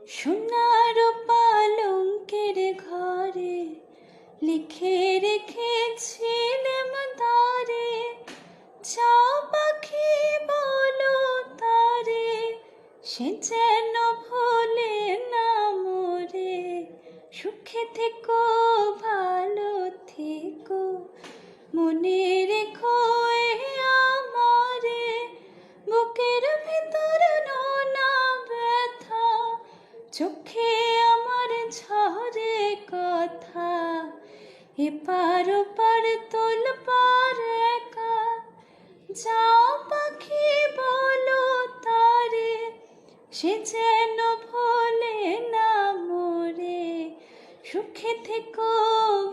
সোনার পালঙ্কের ঘরে লিখে রেখেছিলাম তারে, যাও পাখি বলো তারে, সে যেন ভোলে না মোরে। সুখে থেকো ভালো থেকো, মনে রেখো এ আমারে। বুকের ভিতর নোনা ব্যথা, চোখে আমার ঝরে কথা। এপার ওপার তোলপাড় একা, যাও পাখি বলো তারে, সে যেন ভোলে না মোরে। সুখে থেকো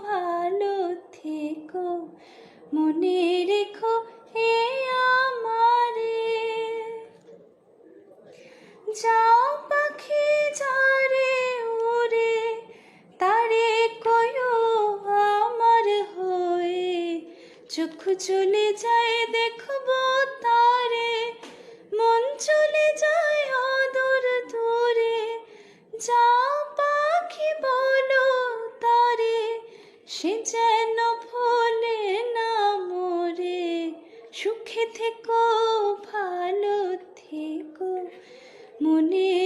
ভালো থেকো, মনে রেখো এ আমারে। যাও পাখি যারে উড়ে, তারে কয়ো আমার হয়ে। চোখ চলে যায় দেখবো তারে, মন চলে যায় অদূর দূরে। যাও পাখি বলো তারে, সে যেন ভোলে না মোরে। সুখে থেকো